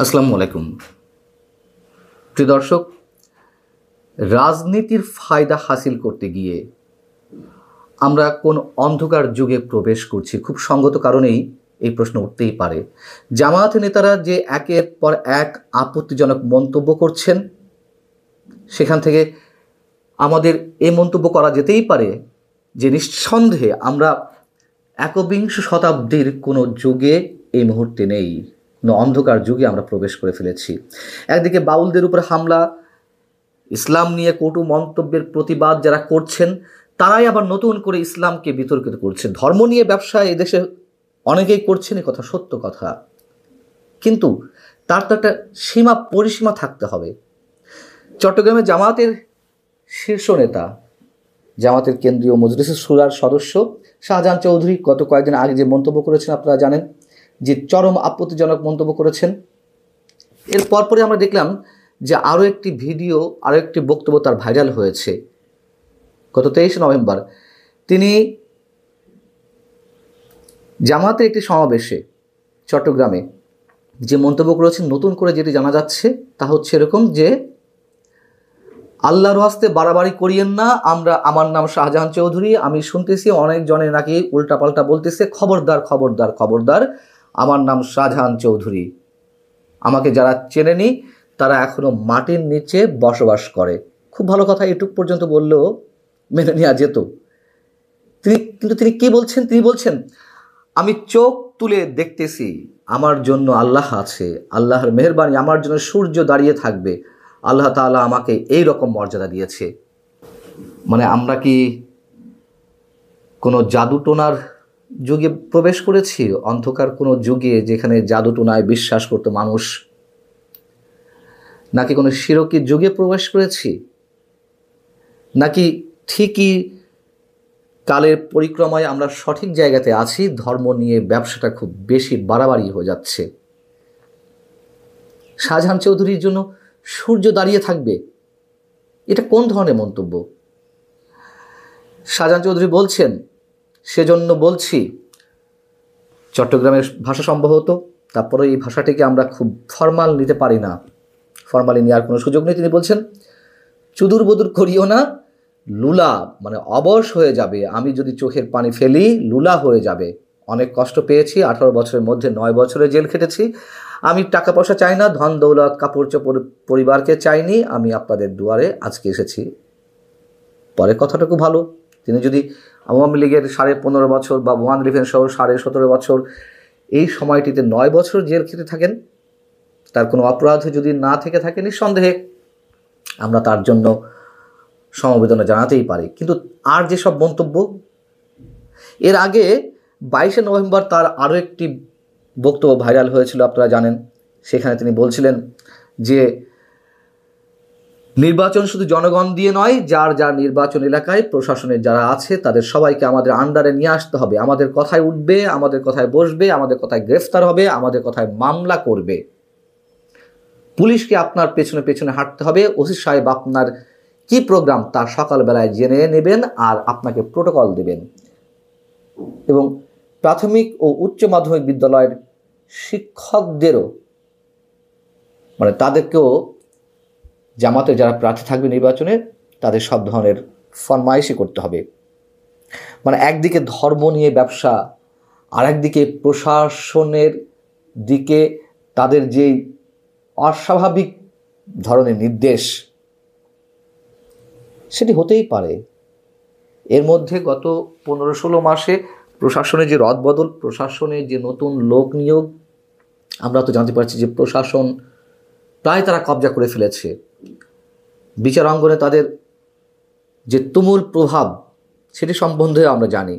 আসসালামু আলাইকুম। প্রিয় দর্শক, রাজনীতির ফায়দা হাসিল করতে গিয়ে আমরা কোন অন্ধকার যুগে প্রবেশ করছি? খুব সঙ্গত কারণেই এই প্রশ্ন উঠতেই পারে। জামায়াত নেতারা যে একের পর এক আপত্তিজনক মন্তব্য করছেন, সেখান থেকে আমাদের এই মন্তব্য করা যেতেই পারে যে নিঃসন্দেহে আমরা একবিংশ শতাব্দীর কোনো যুগে এই মুহূর্তে নেই, কোনো অন্ধকার যুগে আমরা প্রবেশ করে ফেলেছি। একদিকে বাউলদের উপর হামলা, ইসলাম নিয়ে কটু মন্তব্যের প্রতিবাদ যারা করছেন, তারাই আবার নতুন করে ইসলামকে বিতর্কিত করছে। ধর্ম নিয়ে ব্যবসা এদেশে অনেকেই করছেন, এ কথা সত্য কথা, কিন্তু তার তো একটা সীমা পরিসীমা থাকতে হবে। চট্টগ্রামে জামায়াতের শীর্ষ নেতা, জামাতের কেন্দ্রীয় মজলিসে শুরার সদস্য শাহজাহান চৌধুরী গত কয়েকদিন আগে যে মন্তব্য করেছেন আপনারা জানেন, যে চরম আপত্তিজনক মন্তব্য করেছেন। এর পরপরই আমরা দেখলাম যে আরও একটি ভিডিও, আরও একটি বক্তব্য তার ভাইরাল হয়েছে। গত 23 নভেম্বর তিনি জামাতের একটি সমাবেশে চট্টগ্রামে যে মন্তব্য করেছেন, নতুন করে যেটি জানা যাচ্ছে তা হচ্ছে এরকম যে আল্লাহর হস্তে বাড়াবাড়ি করিয়েন না, আমার নাম শাহজাহান চৌধুরী, আমি শুনতেছি অনেকজনে নাকি উল্টাপাল্টা বলতেছে, খবরদার খবরদার খবরদার, আমার নাম শাহজাহান চৌধুরী, আমাকে যারা চেনেনি তারা এখনো মাটির নিচে বসবাস করে। খুব ভালো কথা, এটুক পর্যন্ত বললেও মেনে নেওয়া যেত। কিন্তু তিনি কি বলছেন? তিনি বলছেন, আমি চোখ তুলে দেখতেছি, আমার জন্য আল্লাহ আছে, আল্লাহর মেহেরবানি, আমার জন্য সূর্য দাঁড়িয়ে থাকবে, আল্লাহ তাআলা আমাকে এই রকম মর্যাদা দিয়েছে। মানে আমরা কি কোনো জাদুটোনার যুগে প্রবেশ করেছি? অন্ধকার কোনো যুগে যেখানে জাদুটোনায় বিশ্বাস করতো মানুষ? নাকি কোনো শিরকি যুগে প্রবেশ করেছি? নাকি ঠিকই কালের পরিক্রমায় আমরা সঠিক জায়গাতে আছি, ধর্ম নিয়ে ব্যবসাটা খুব বেশি বাড়াবাড়ি হয়ে যাচ্ছে? শাহজাহান চৌধুরীর জন্য সূর্য দাঁড়িয়ে থাকবে, এটা কোন ধরনের মন্তব্য? শাহজাহান চৌধুরী বলছেন, সেজন্য বলছি, চট্টগ্রামের ভাষা সম্ভবত, তারপরে এই ভাষাটিকে আমরা খুব ফর্মাল নিতে পারি না, ফর্মালি নেওয়ার কোনো সুযোগ নেই। তিনি বলছেন, চুদুর বুদুর করিও না, লুলা মানে অবশ হয়ে যাবে, আমি যদি চোখের পানি ফেলি লুলা হয়ে যাবে। অনেক কষ্ট পেয়েছি, 18 বছরের মধ্যে 9 বছরে জেল খেটেছি, আমি টাকা পয়সা চাই না, ধন দৌলত কাপড় চোপড় পরিবারকে চাইনি, আমি আপনাদের দুয়ারে আজকে এসেছি। পরের কথাটুকু ভালো, তিনি যদি আওয়ামী লীগের 15.5 বছর বা ওয়ান ইলেভেন সহ 17.5 বছর এই সময়টিতে 9 বছর জেল খেটে থাকেন, তার কোনো অপরাধ যদি না থেকে থাকে, নিঃসন্দেহে আমরা তার জন্য সমবেদনা জানাতেই পারি। কিন্তু আর যেসব মন্তব্য, এর আগে 22 নভেম্বর তার আরও একটি বক্তব্য ভাইরাল হয়েছিল, আপনারা জানেন। সেখানে তিনি বলছিলেন যে নির্বাচন শুধু জনগণ দিয়ে নয়, যার যার নির্বাচন এলাকায় প্রশাসনের যারা আছে তাদের সবাইকে আমাদের আন্ডারে নিয়ে আসতে হবে, আমাদের কথায় উঠবে, আমাদের কথায় বসবে, আমাদের কথায় গ্রেফতার হবে, আমাদের কথায় মামলা করবে, পুলিশকে আপনার পেছনে পেছনে হাঁটতে হবে, ওসি সাহেব আপনার কি প্রোগ্রাম তা সকালবেলায় জেনে নেবেন আর আপনাকে প্রোটোকল দেবেন। এবং প্রাথমিক ও উচ্চ মাধ্যমিক বিদ্যালয়ের শিক্ষকদেরও, মানে তাদেরকেও জামাতে যারা প্রার্থী থাকবে নির্বাচনে, তাদের সব ধরনের ফরমাইশি করতে হবে। মানে একদিকে ধর্ম নিয়ে ব্যবসা, আর একদিকে প্রশাসনের দিকে তাদের যেই অস্বাভাবিক ধরনের নির্দেশ, সেটি হতেই পারে। এর মধ্যে গত 15-16 মাসে প্রশাসনের যে রদবদল, প্রশাসনের যে নতুন লোক নিয়োগ, আমরা তো জানতে পারছি যে প্রশাসন প্রায় তারা কবজা করে ফেলেছে। বিচার অঙ্গনে তাদের যে তুমুল প্রভাব, সেটি সম্বন্ধে আমরা জানি।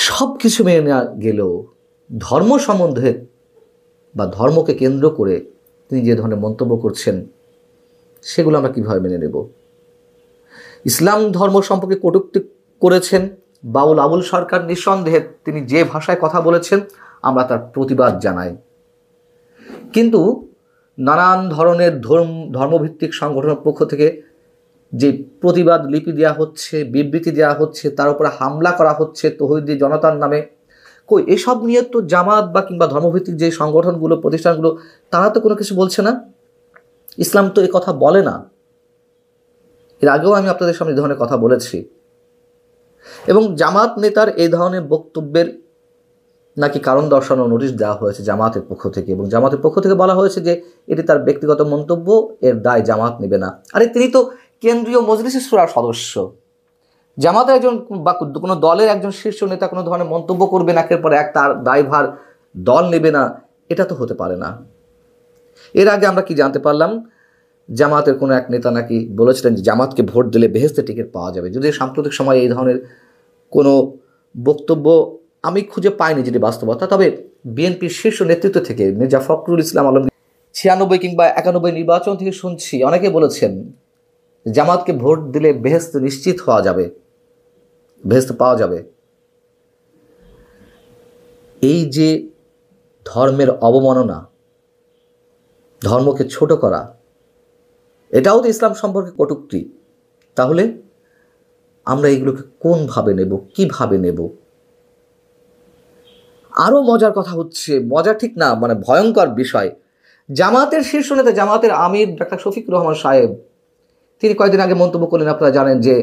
সব কিছু মেনে নেওয়া গেলেও ধর্ম সম্বন্ধে বা ধর্মকে কেন্দ্র করে তিনি যে ধরনের মন্তব্য করছেন, সেগুলো আমরা কীভাবে মেনে নেব? ইসলাম ধর্ম সম্পর্কে কটূক্তি করেছেন বাউল আবুল সরকার, নিঃসন্দেহে তিনি যে ভাষায় কথা বলেছেন আমরা তার প্রতিবাদ জানাই। কিন্তু নানান ধরনের ধর্মভিত্তিক সংগঠনের পক্ষ থেকে যে প্রতিবাদ লিপি দেওয়া হচ্ছে, বিবৃতি দেওয়া হচ্ছে, তার উপরে হামলা করা হচ্ছে তৌহিদি জনতার নামে, কই এসব নিয়ে তো জামাত বা কিংবা ধর্মভিত্তিক যে সংগঠনগুলো প্রতিষ্ঠানগুলো তারা তো কোনো কিছু বলছে না। ইসলাম তো এই কথা বলে না। এর আগেও আমি আপনাদের সামনে এই ধরনের কথা বলেছি। এবং জামাত নেতার এই ধরনের বক্তব্যের নাকি কারণ দর্শানো নোটিশ দেওয়া হয়েছে জামাতের পক্ষ থেকে, এবং জামাতের পক্ষ থেকে বলা হয়েছে যে এটি তার ব্যক্তিগত মন্তব্য, এর দায় জামাত নেবে না। আরে তিনি তো কেন্দ্রীয় মজলিসে শুরার সদস্য। জামাতের একজন বা কোনো দলের একজন শীর্ষ নেতা কোনো ধরনের মন্তব্য করবে না, একের পর এক তার দায়ভার দল নেবে না, এটা তো হতে পারে না। এর আগে আমরা কি জানতে পারলাম, জামাতের কোনো এক নেতা নাকি বলেছিলেন যে জামাতকে ভোট দিলে বেহেশতে টিকিট পাওয়া যাবে। যদি সাম্প্রতিক সময়ে এই ধরনের কোনো বক্তব্য আমি খুঁজে পাইনি যেটি বাস্তবতা, তবে বিএনপির শীর্ষ নেতৃত্ব থেকে মির্জা ফখরুল ইসলাম আলমগীর 96 কিংবা 91 নির্বাচন থেকে শুনছি অনেকে বলেছেন জামাতকে ভোট দিলে বেহেশত নিশ্চিত হওয়া যাবে, বেহেশত পাওয়া যাবে। এই যে ধর্মের অবমাননা, ধর্মকে ছোট করা, এটাও তো ইসলাম সম্পর্কে কটূক্তি। তাহলে আমরা এগুলোকে কোনভাবে নেব, কিভাবে নেব? আরও মজার কথা হচ্ছে, মজা ঠিক না, মানে ভয়ঙ্কর বিষয়, জামাতের শীর্ষ নেতা জামাতের আমির ডাক্তার শফিকুর রহমান সাহেব তিনি কয়েকদিন আগে মন্তব্য করলেন, আপনারা জানেন যে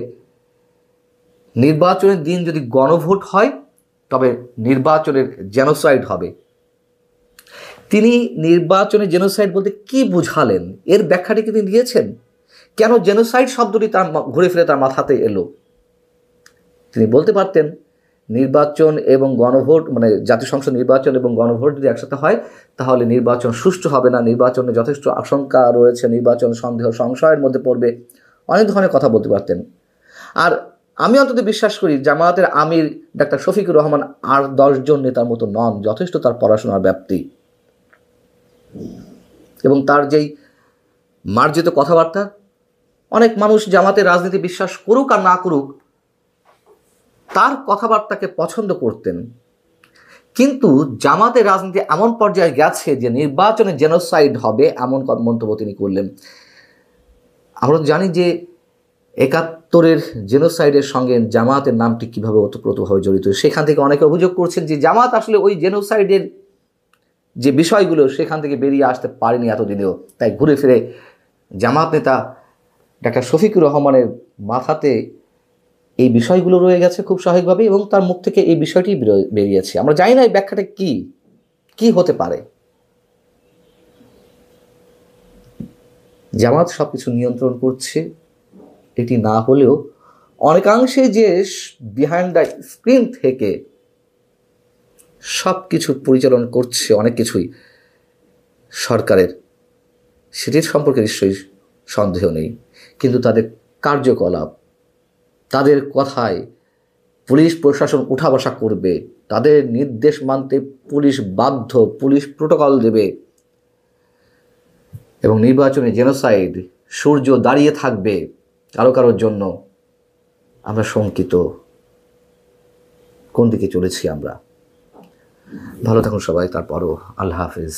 নির্বাচনের দিন যদি গণভোট হয় তবে নির্বাচনের জেনোসাইড হবে। তিনি নির্বাচনে জেনোসাইড বলতে কি বুঝালেন, এর ব্যাখ্যাটি কি তিনি দিয়েছেন? কেন জেনোসাইড শব্দটি তার ঘুরে ফিরে তার মাথাতে এলো? তিনি বলতে পারতেন নির্বাচন এবং গণভোট, মানে জাতীয় সংসদ নির্বাচন এবং গণভোট যদি একসাথে হয় তাহলে নির্বাচন সুষ্ঠু হবে না, নির্বাচনে যথেষ্ট আশঙ্কা রয়েছে, নির্বাচন সন্দেহ সংশয়ের মধ্যে পড়বে, অনেক ধরনের কথা বলতে পারতেন। আর আমি অন্তত বিশ্বাস করি জামায়াতের আমির ডাক্তার শফিকুর রহমান আর 10 জন নেতার মতো নন, যথেষ্ট তার পড়াশোনার ব্যাপ্তি এবং তার যেই মার্জিত কথাবার্তা। অনেক মানুষ জামাতের রাজনীতি বিশ্বাস করুক আর না করুক তার কথাবার্তাকে পছন্দ করতেন, কিন্তু জামাতের রাজনীতি এমন পর্যায়ে গেছে যে নির্বাচনে জেনোসাইড হবে এমন মন্তব্য তিনি করলেন। আমরা জানি যে 71-এর জেনোসাইডের সঙ্গে জামাতের নামটি কীভাবে ওতপ্রোতভাবে জড়িত। সেখান থেকে অনেকে অভিযোগ করছেন যে জামাত আসলে ওই জেনোসাইডের যে বিষয়গুলো সেখান থেকে বেরিয়ে আসতে পারেনি এতদিনেও, তাই ঘুরে ফিরে জামাত নেতা ডাক্তার শফিকুর রহমানের মাথাতে এই বিষয়গুলো রয়ে গেছে খুব স্বাভাবিকভাবে, এবং তার মুখ থেকে এই বিষয়টি বেরিয়েছে। আমরা জানি না এই ব্যাখ্যাটা কি হতে পারে। জামাত সব কিছু নিয়ন্ত্রণ করছে এটি না হলেও অনেকাংশে যে বিহাইন্ড দ্য স্ক্রিন থেকে সব কিছু পরিচালনা করছে অনেক কিছুই সরকারের, সেটির সম্পর্কে নিশ্চয়ই সন্দেহ নেই। কিন্তু তাদের কার্যকলাপ, তাদের কথায় পুলিশ প্রশাসন উঠা বসা করবে, তাদের নির্দেশ মানতে পুলিশ বাধ্য, পুলিশ প্রোটোকল দেবে, এবং নির্বাচনে জেনোসাইড, সূর্য দাঁড়িয়ে থাকবে কারোর জন্য। আমরা শঙ্কিত কোন দিকে চলেছি আমরা। ভালো থাকুন সবাই, তারপরও আল্লাহ হাফেজ।